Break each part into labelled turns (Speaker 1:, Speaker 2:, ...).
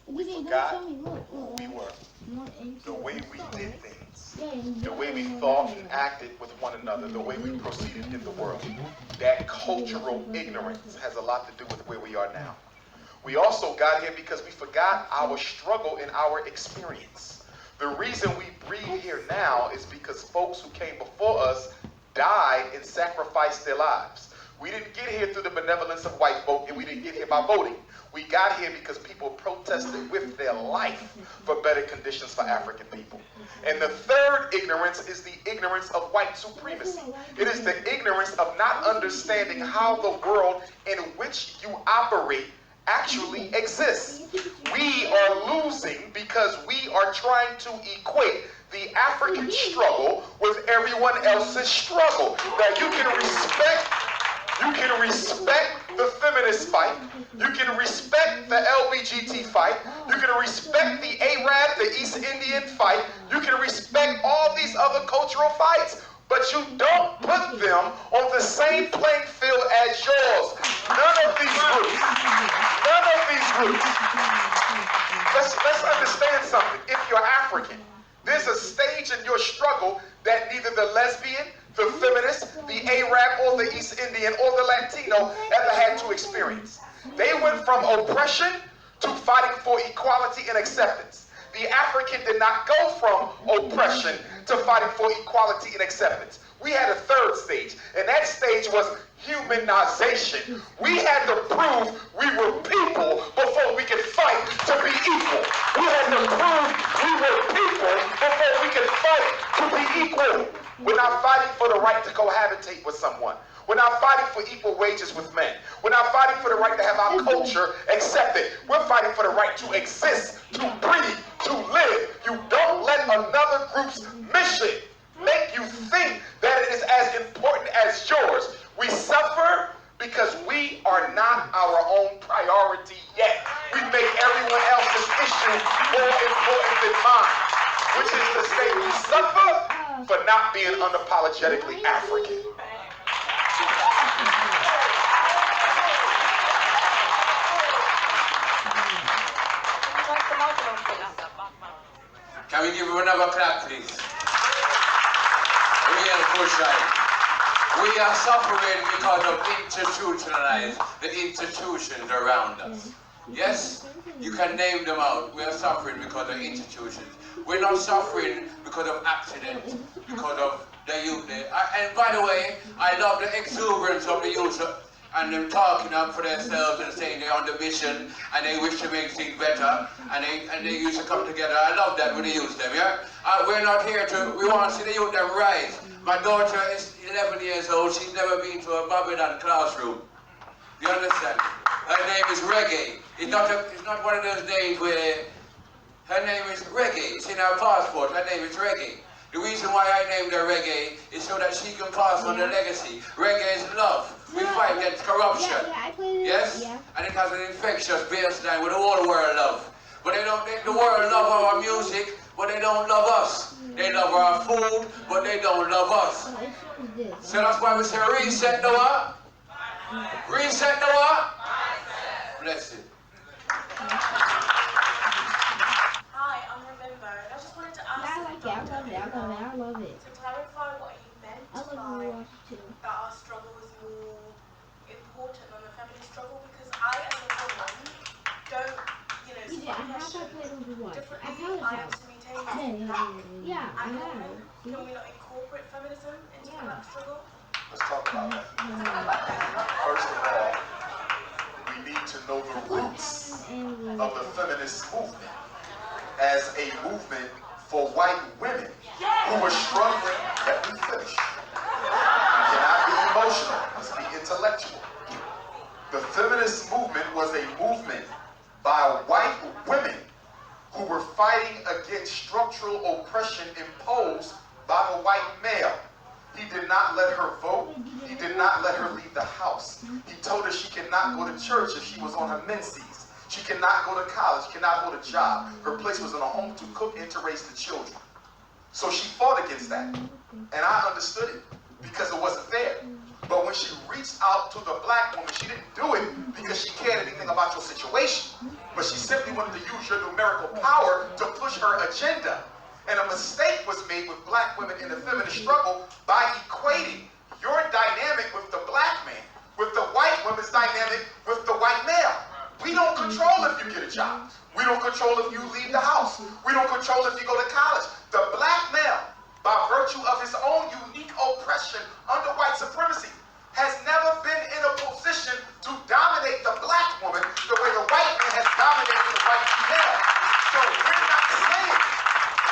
Speaker 1: We forgot who we were, the way we did things, the way we thought and acted with one another, the way we proceeded in the world. That cultural ignorance has a lot to do with where we are now. We also got here because we forgot our struggle and our experience. The reason we breathe here now is because folks who came before us died and sacrificed their lives. We didn't get here through the benevolence of white folk, and we didn't get here by voting. We got here because people protested with their life for better conditions for African people. And the third ignorance is the ignorance of white supremacy. It is the ignorance of not understanding how the world in which you operate actually exists. We are losing because we are trying to equate the African struggle with everyone else's struggle. Now you can respect the feminist fight. You can respect the LBGT fight. You can respect the Arab, the East Indian fight. You can respect all these other cultural fights. But you don't put them on the same playing field as yours. None of these groups. None of these groups. Let's understand something. If you're African, there's a stage in your struggle that neither the lesbian, the feminist, the Arab, or the East Indian, or the Latino ever had to experience. They went from oppression to fighting for equality and acceptance. The African did not go from oppression to fighting for equality and acceptance. We had a third stage, and that stage was humanization. We had to prove we were people before we could fight to be equal. We had to prove we were people before we could fight to be equal. We're not fighting for the right to cohabitate with someone. We're not fighting for equal wages with men. We're not fighting for the right to have our culture accepted. We're fighting for the right to exist, to breathe, to live. You don't let another group's mission make you think that it is as important as yours. We suffer because we are not our own priority yet. We make everyone else's issue more important than mine, which is to say we suffer for not being unapologetically African.
Speaker 2: Can we give him another clap, please? Real push right. We are suffering because of institutionalized, the institutions around us. Yes, you can name them out. We are suffering because of institutions. We're not suffering because of accidents, because of the youth. And by the way, I love the exuberance of the youth and them talking up for themselves and saying they're on the mission and they wish to make things better and they used to come together. I love that with the youth them, yeah? We're not here to, we want to see the youth them rise. My daughter is 11 years old. She's never been to a Babylon classroom. You understand? Her name is Reggae. It's not one of those days where her name is Reggae. It's in her passport. Her name is Reggae. The reason why I named her Reggae is so that she can pass on the legacy. Reggae is love. We fight against corruption. Yes? And it has an infectious baseline with the whole world love. But the world love our music, but they don't love us. They love our food, but they don't love us. So that's why we say reset the what? Reset the what? Bless it.
Speaker 3: I love it.
Speaker 4: To clarify what he meant
Speaker 3: I love
Speaker 4: by
Speaker 3: too.
Speaker 4: that our struggle was more important than the family struggle, because I, as a woman, don't, see oppression differently. I am to maintain black.
Speaker 3: Yeah, I
Speaker 4: And
Speaker 3: have.
Speaker 4: can we not incorporate feminism into the black struggle?
Speaker 1: Let's talk about that. First of all, we need to know the roots of the feminist movement as a movement for white women who were struggling. Let me finish. You cannot be emotional. Let's be intellectual. The feminist movement was a movement by white women who were fighting against structural oppression imposed by the white male. He did not let her vote. He did not let her leave the house. He told her she cannot go to church if she was on her menses. She cannot go to college, cannot go to job. Her place was in a home to cook and to raise the children. So she fought against that. And I understood it because it wasn't fair. But when she reached out to the black woman, she didn't do it because she cared anything about your situation. but she simply wanted to use your numerical power to push her agenda. And a mistake was made with black women in the feminist struggle by equating your dynamic with the black man, with the white woman's dynamic with the white male. We don't control if you get a job. We don't control if you leave the house. We don't control if you go to college. The black male, by virtue of his own unique oppression under white supremacy, has never been in a position to dominate the black woman the way the white man has dominated the white female. So we're not saying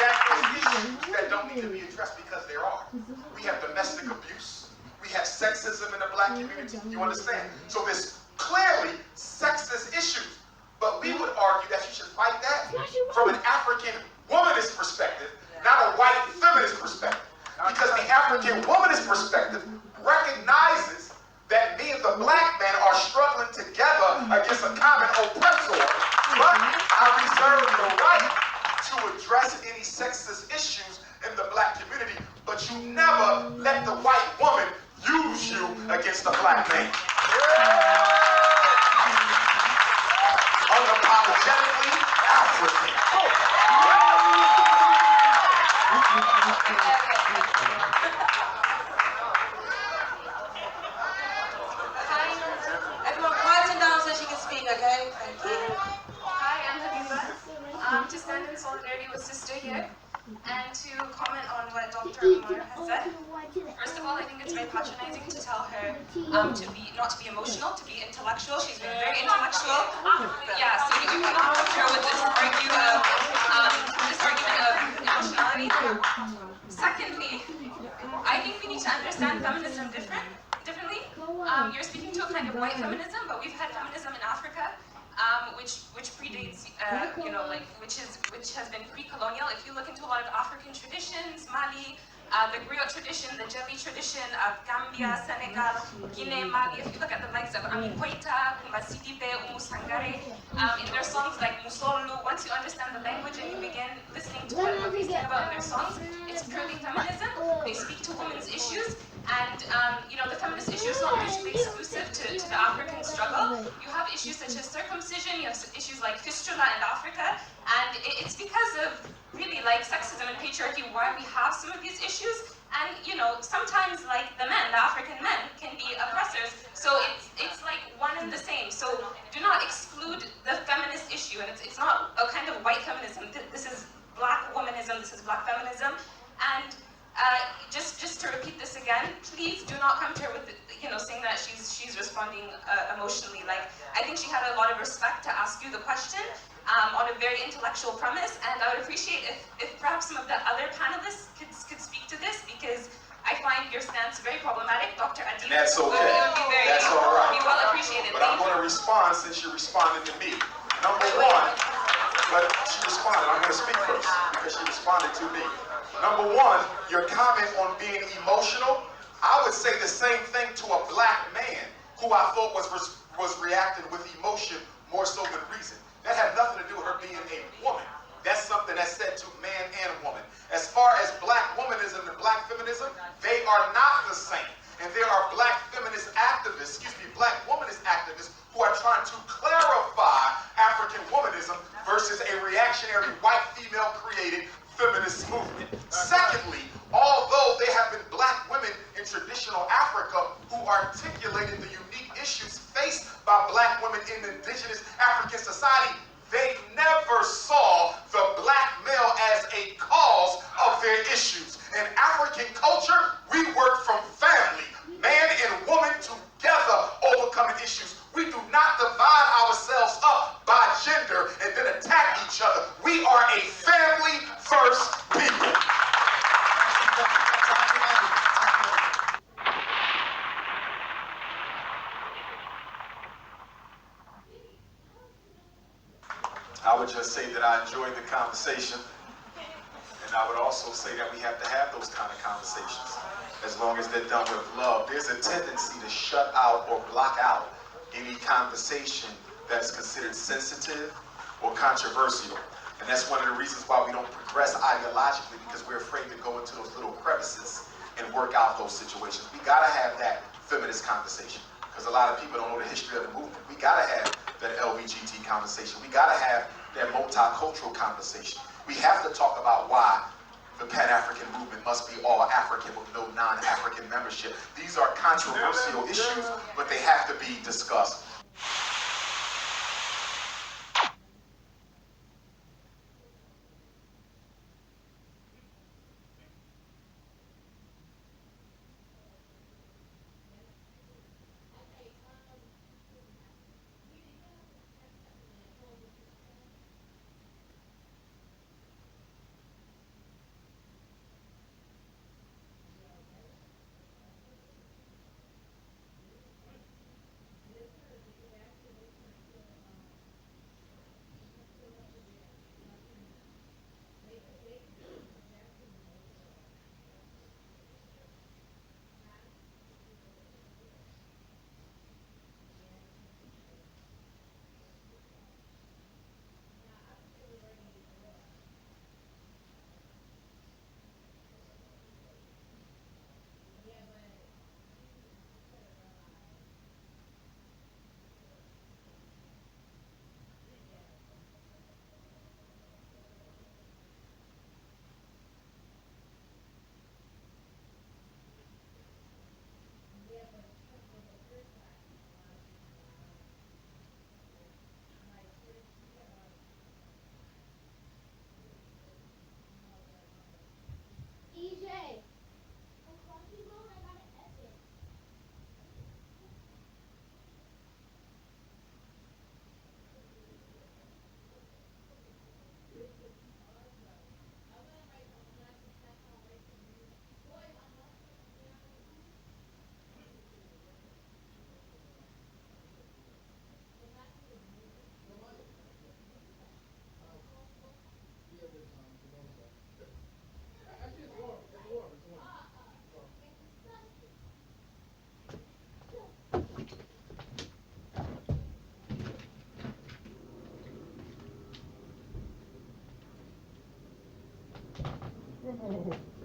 Speaker 1: that there's issues that don't need to be addressed, because there are. We have domestic abuse. We have sexism in the black community. You understand? So there's clearly sexist issues. But we would argue that you should fight that from an African womanist perspective, not a white feminist perspective. Because the African womanist perspective recognizes that me and the black man are struggling together against a common oppressor. But I reserve the right to address any sexist issues in the black community, but you never let the white woman use you against the black man. Unapologetically African.
Speaker 4: Everyone quieten down so she can speak, okay? Thank you.
Speaker 3: Hi, I'm Habiba. To stand in solidarity with sister here and to comment on what Dr. Umar has said. First of all, I think it's very patronizing to tell her not to be emotional, to be intellectual. She's been very intellectual. Yeah, so you cannot compare with this argument of emotionality. Secondly, I think we need to understand feminism differently. You're speaking to a kind of white feminism, but we've had feminism in Africa, which predates, which has been pre-colonial. If you look into a lot of African traditions, Mali, the griot tradition, the Jelly tradition of Gambia, Senegal, Guinea, Mali. If you look at the likes of Ami Koita, Kumba Sidibe, Umu Sangare, in their songs like Musolu, once you understand the language and you begin listening to what they sing about in their songs, it's purely feminism. They speak to women's issues, and the feminist issue is not mutually exclusive to the African struggle. You have issues such as circumcision, you have issues like fistula in Africa, and it's because of really like sexism and patriarchy why we have some of these issues. And sometimes like the African men can be oppressors, so it's like one and the same. So do not exclude the feminist issue, and it's not a kind of white feminism. This is black womanism, this is black feminism. And just to repeat this again, please do not come to her with saying that she's responding emotionally. Like, I think she had a lot of respect to ask you the question on a very intellectual premise, and I would appreciate if perhaps some of the other panelists could speak to this, because I find your stance very problematic. Dr. Adib,
Speaker 1: That's okay. That's all right.
Speaker 3: Be well appreciated.
Speaker 1: But I'm going to respond since you responded to me. Number one, but she responded. I'm going to speak first because she responded to me. Number one, your comment on being emotional, I would say the same thing to a black man who I thought was reacting with emotion more so than reason. That had nothing to do with her being a woman. That's something that's said to man and woman. As far as black womanism and black feminism, they are not the same. And there are black feminist activists, black womanist activists who are trying to clarify African womanism versus a reactionary white female created feminist movement. Secondly, although there have been black women in traditional Africa who articulated the unique issues faced by black women in indigenous African society, they never saw the black male as a cause of their issues. In African culture, we work from family, man and woman together overcoming issues. We do not divide ourselves up by gender and then attack each other. We are a family first people. I would just say that I enjoyed the conversation, and I would also say that we have to have those kind of conversations as long as they're done with love. There's a tendency to shut out or block out any conversation that's considered sensitive or controversial. And that's one of the reasons why we don't progress ideologically, because we're afraid to go into those little crevices and work out those situations. We gotta have that feminist conversation. because a lot of people don't know the history of the movement. We gotta have that LBGT conversation. We gotta have that multicultural conversation. We have to talk about why the Pan-African movement must be all African with no non-African membership. These are controversial issues, but they have to be discussed.
Speaker 5: Oh.